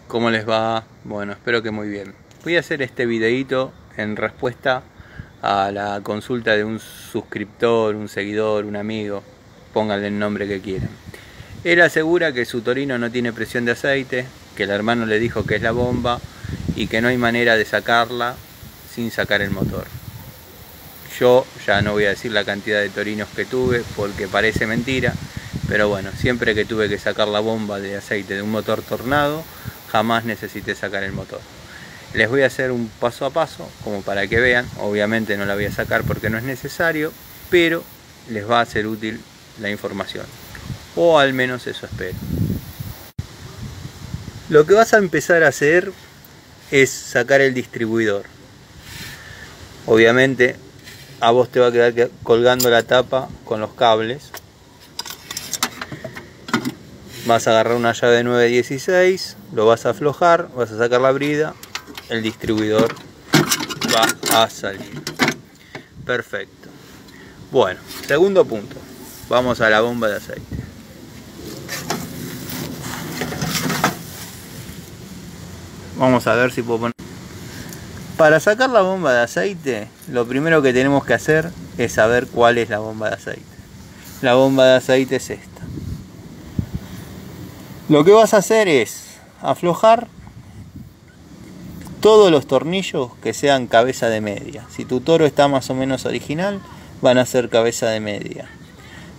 ¿Cómo les va? Bueno, espero que muy bien. Voy a hacer este videíto en respuesta a la consulta de un suscriptor, un seguidor, un amigo, pónganle el nombre que quieran. Él asegura que su Torino no tiene presión de aceite, que el hermano le dijo que es la bomba y que no hay manera de sacarla sin sacar el motor. Yo ya no voy a decir la cantidad de Torinos que tuve porque parece mentira, pero bueno, siempre que tuve que sacar la bomba de aceite de un motor Tornado, jamás necesité sacar el motor. Les voy a hacer un paso a paso como para que vean. Obviamente no la voy a sacar porque no es necesario, pero les va a ser útil la información, o al menos eso espero. Lo que vas a empezar a hacer es sacar el distribuidor. Obviamente a vos te va a quedar colgando la tapa con los cables. Vas a agarrar una llave 916, lo vas a aflojar, vas a sacar la brida, el distribuidor va a salir. Perfecto. Bueno, segundo punto. Vamos a la bomba de aceite. Vamos a ver si puedo poner... Para sacar la bomba de aceite, lo primero que tenemos que hacer es saber cuál es la bomba de aceite. La bomba de aceite es esta. Lo que vas a hacer es aflojar todos los tornillos que sean cabeza de media. Si tu toro está más o menos original, van a ser cabeza de media.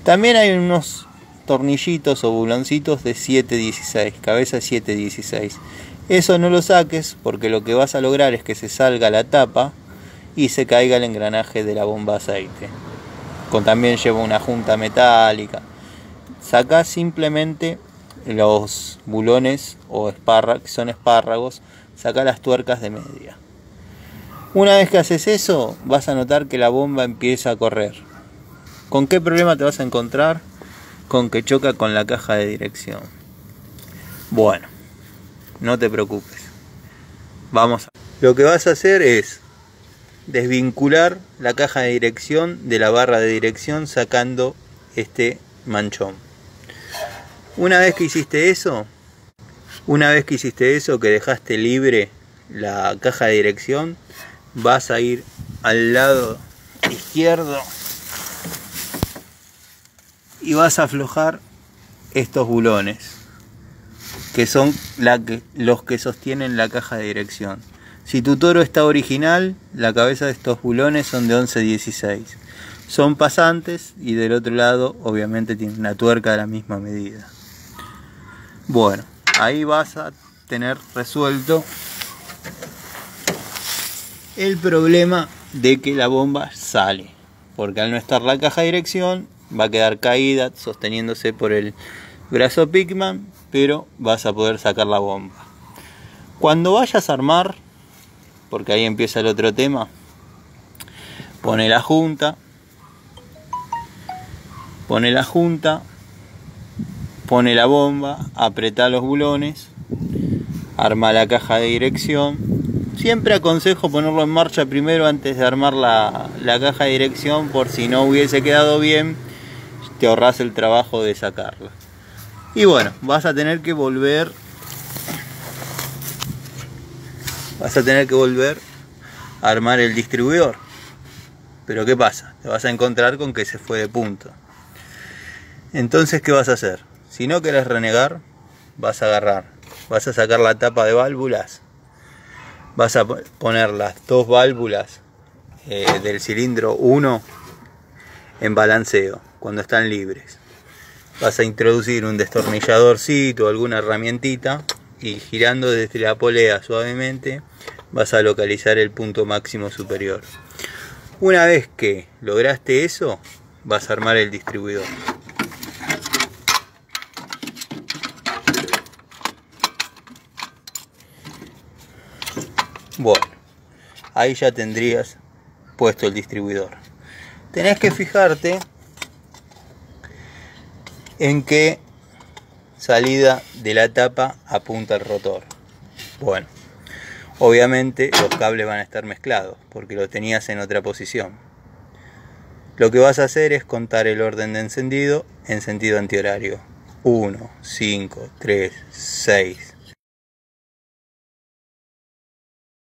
También hay unos tornillitos o buloncitos de 7/16, cabeza 7/16. Eso no lo saques porque lo que vas a lograr es que se salga la tapa y se caiga el engranaje de la bomba de aceite. También lleva una junta metálica. Saca simplemente los bulones o que son espárragos, saca las tuercas de media. Una vez que haces eso, vas a notar que la bomba empieza a correr. ¿Con qué problema te vas a encontrar? Con que choca con la caja de dirección. Bueno, no te preocupes. Lo que vas a hacer es desvincular la caja de dirección de la barra de dirección sacando este manchón. Una vez que hiciste eso, que dejaste libre la caja de dirección, vas a ir al lado izquierdo y vas a aflojar estos bulones, que son los que sostienen la caja de dirección. Si tu toro está original, la cabeza de estos bulones son de 11/16. Son pasantes y del otro lado obviamente tiene una tuerca de la misma medida. Bueno, ahí vas a tener resuelto el problema de que la bomba sale, porque al no estar la caja de dirección va a quedar caída sosteniéndose por el brazo Pickman, pero vas a poder sacar la bomba. Cuando vayas a armar, porque ahí empieza el otro tema, pone la junta, pone la bomba, apretá los bulones, arma la caja de dirección. Siempre aconsejo ponerlo en marcha primero antes de armar la caja de dirección, por si no hubiese quedado bien, te ahorras el trabajo de sacarla. Y bueno, vas a tener que volver a armar el distribuidor. Pero ¿qué pasa? Te vas a encontrar con que se fue de punto. Entonces, ¿qué vas a hacer? Si no querés renegar, vas a sacar la tapa de válvulas, vas a poner las dos válvulas del cilindro 1 en balanceo cuando están libres. Vas a introducir un destornilladorcito o alguna herramientita y girando desde la polea suavemente vas a localizar el punto máximo superior. Una vez que lograste eso, vas a armar el distribuidor. Bueno, ahí ya tendrías puesto el distribuidor. Tenés que fijarte en qué salida de la tapa apunta el rotor. Bueno, obviamente los cables van a estar mezclados porque lo tenías en otra posición. Lo que vas a hacer es contar el orden de encendido en sentido antihorario. 1, 5, 3, 6.